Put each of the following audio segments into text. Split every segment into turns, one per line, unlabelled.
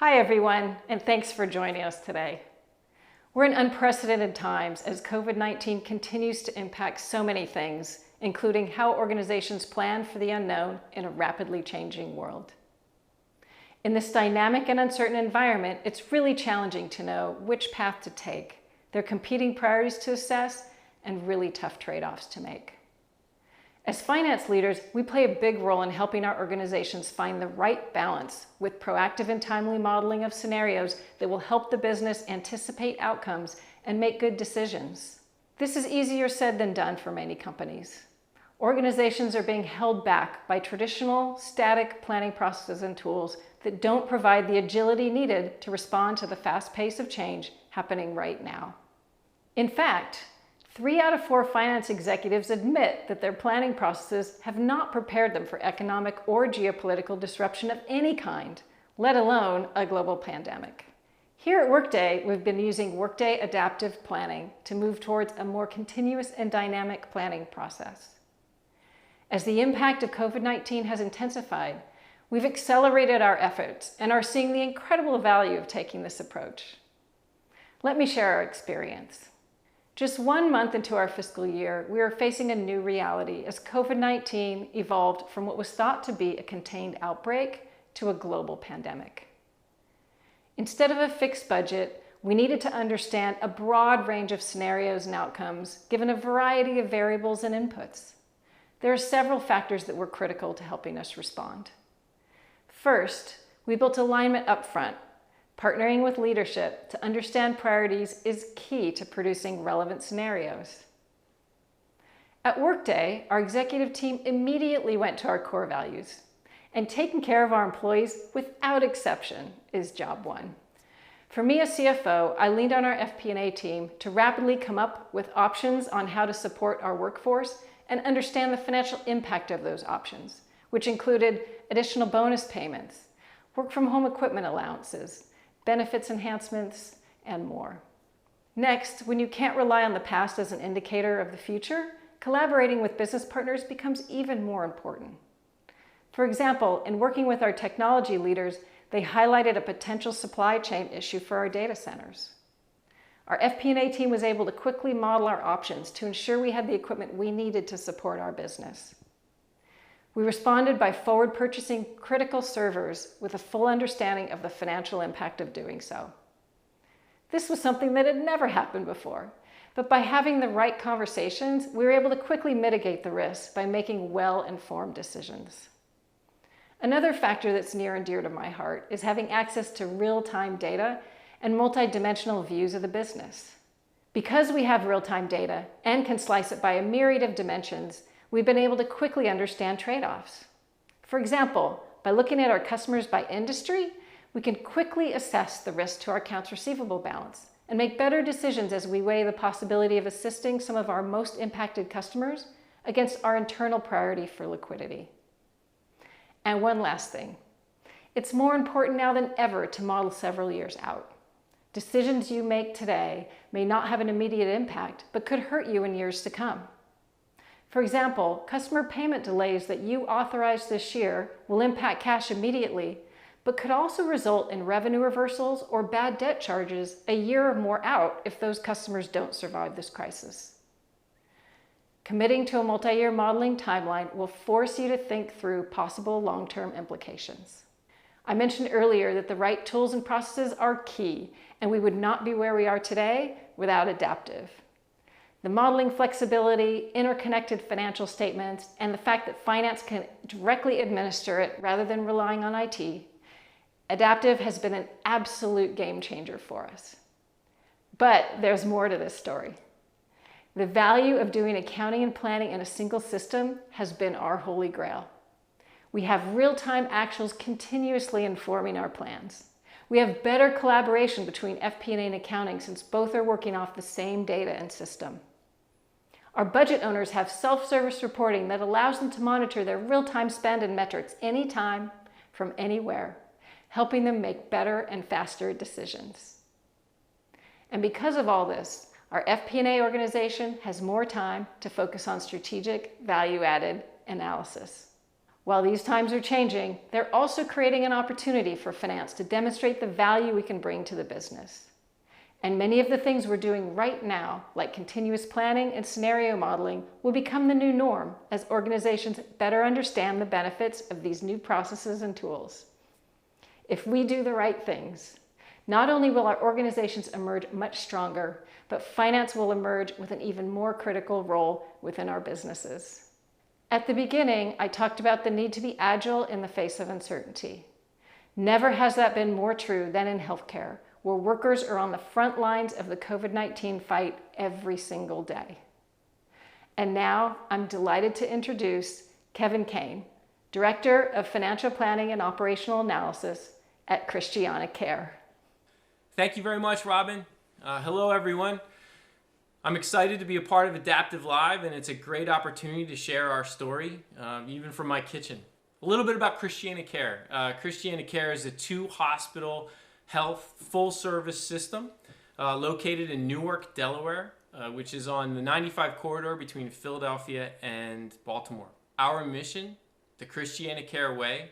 Hi everyone, and thanks for joining us today. We're in unprecedented times as COVID-19 continues to impact so many things, including how organizations plan for the unknown in a rapidly changing world. In this dynamic and uncertain environment, it's really challenging to know which path to take. There are competing priorities to assess and really tough trade-offs to make. As finance leaders, we play a big role in helping our organizations find the right balance with proactive and timely modeling of scenarios that will help the business anticipate outcomes and make good decisions. This is easier said than done for many companies. Organizations are being held back by traditional, static planning processes and tools that don't provide the agility needed to respond to the fast pace of change happening right now. In fact, 3 out of 4 finance executives admit that their planning processes have not prepared them for economic or geopolitical disruption of any kind, let alone a global pandemic. Here at Workday, we've been using Workday Adaptive Planning to move towards a more continuous and dynamic planning process. As the impact of COVID-19 has intensified, we've accelerated our efforts and are seeing the incredible value of taking this approach. Let me share our experience. Just 1 month into our fiscal year, we are facing a new reality as COVID-19 evolved from what was thought to be a contained outbreak to a global pandemic. Instead of a fixed budget, we needed to understand a broad range of scenarios and outcomes given a variety of variables and inputs. There are several factors that were critical to helping us respond. First, we built alignment upfront. Partnering with leadership to understand priorities is key to producing relevant scenarios. At Workday, our executive team immediately went to our core values, and taking care of our employees without exception is job one. For me as CFO, I leaned on our FP&A team to rapidly come up with options on how to support our workforce and understand the financial impact of those options, which included additional bonus payments, work-from-home equipment allowances, benefits enhancements, and more. Next, when you can't rely on the past as an indicator of the future, collaborating with business partners becomes even more important. For example, in working with our technology leaders, they highlighted a potential supply chain issue for our data centers. Our FP&A team was able to quickly model our options to ensure we had the equipment we needed to support our business. We responded by forward purchasing critical servers with a full understanding of the financial impact of doing so. This was something that had never happened before, but by having the right conversations, we were able to quickly mitigate the risks by making well-informed decisions. Another factor that's near and dear to my heart is having access to real-time data and multidimensional views of the business. Because we have real-time data and can slice it by a myriad of dimensions, we've been able to quickly understand trade-offs. For example, by looking at our customers by industry, we can quickly assess the risk to our accounts receivable balance and make better decisions as we weigh the possibility of assisting some of our most impacted customers against our internal priority for liquidity. And one last thing. It's more important now than ever to model several years out. Decisions you make today may not have an immediate impact, but could hurt you in years to come. For example, customer payment delays that you authorized this year will impact cash immediately, but could also result in revenue reversals or bad debt charges a year or more out if those customers don't survive this crisis. Committing to a multi-year modeling timeline will force you to think through possible long-term implications. I mentioned earlier that the right tools and processes are key, and we would not be where we are today without Adaptive. The modeling flexibility, interconnected financial statements, and the fact that finance can directly administer it rather than relying on IT, Adaptive has been an absolute game changer for us. But there's more to this story. The value of doing accounting and planning in a single system has been our holy grail. We have real-time actuals continuously informing our plans. We have better collaboration between FP&A and accounting since both are working off the same data and system. Our budget owners have self-service reporting that allows them to monitor their real-time spend and metrics anytime, from anywhere, helping them make better and faster decisions. And because of all this, our FP&A organization has more time to focus on strategic, value-added analysis. While these times are changing, they're also creating an opportunity for finance to demonstrate the value we can bring to the business. And many of the things we're doing right now, like continuous planning and scenario modeling, will become the new norm as organizations better understand the benefits of these new processes and tools. If we do the right things, not only will our organizations emerge much stronger, but finance will emerge with an even more critical role within our businesses. At the beginning, I talked about the need to be agile in the face of uncertainty. Never has that been more true than in healthcare, where workers are on the front lines of the COVID-19 fight every single day. And now I'm delighted to introduce Kevin Kane, Director of Financial Planning and Operational Analysis at Christiana Care.
Thank you very much, Robyn. Hello, everyone. I'm excited to be a part of Adaptive Live, and it's a great opportunity to share our story, even from my kitchen. A little bit about Christiana Care. Christiana Care is a 2-hospital health full-service system located in Newark, Delaware, which is on the 95 corridor between Philadelphia and Baltimore. Our mission, the Christiana Care Way,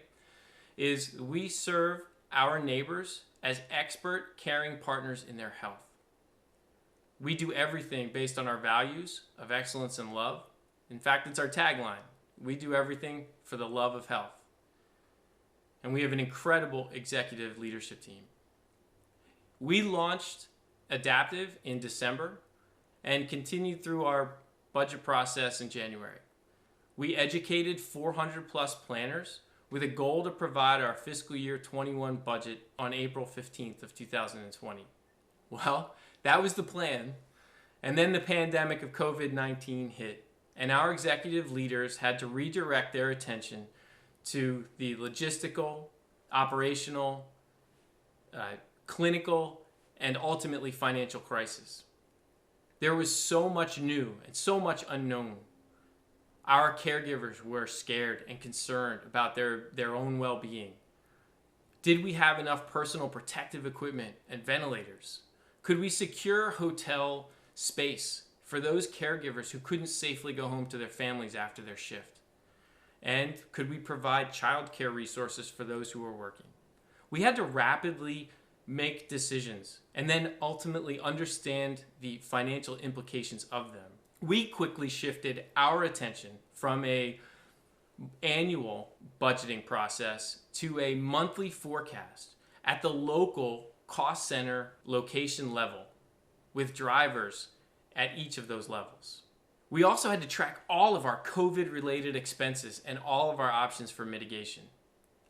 is we serve our neighbors as expert caring partners in their health. We do everything based on our values of excellence and love. In fact, it's our tagline. We do everything for the love of health. And we have an incredible executive leadership team. We launched Adaptive in December and continued through our budget process in January. We educated 400 plus planners with a goal to provide our fiscal year 21 budget on April 15th of 2020. Well, that was the plan. And then the pandemic of COVID-19 hit, and our executive leaders had to redirect their attention to the logistical, operational, clinical, and ultimately financial crisis. There was so much new and so much unknown. Our caregivers were scared and concerned about their own well-being. Did we have enough personal protective equipment and ventilators? Could we secure hotel space for those caregivers who couldn't safely go home to their families after their shift? And could we provide childcare resources for those who were working? We had to rapidly make decisions and then ultimately understand the financial implications of them. We quickly shifted our attention from an annual budgeting process to a monthly forecast at the local cost center location level with drivers at each of those levels. We also had to track all of our COVID-related expenses and all of our options for mitigation.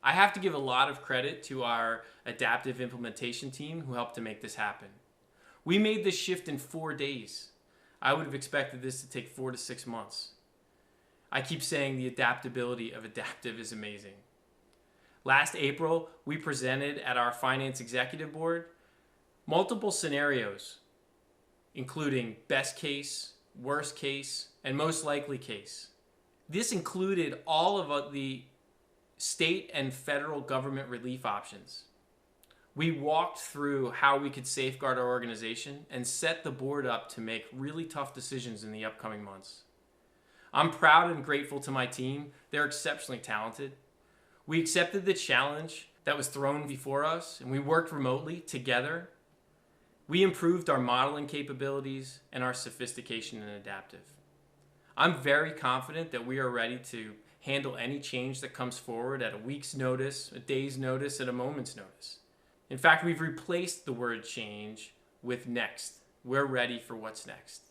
I have to give a lot of credit to our adaptive implementation team who helped to make this happen. We made this shift in 4 days. I would have expected this to take 4 to 6 months. I keep saying the adaptability of Adaptive is amazing. Last April, we presented at our Finance Executive Board multiple scenarios, including best case, worst case, and most likely case. This included all of the state and federal government relief options. We walked through how we could safeguard our organization and set the board up to make really tough decisions in the upcoming months. I'm proud and grateful to my team. They're exceptionally talented. We accepted the challenge that was thrown before us, and we worked remotely together. We improved our modeling capabilities and our sophistication in Adaptive. I'm very confident that we are ready to handle any change that comes forward at a week's notice, a day's notice, and a moment's notice. In fact, we've replaced the word change with next. We're ready for what's next.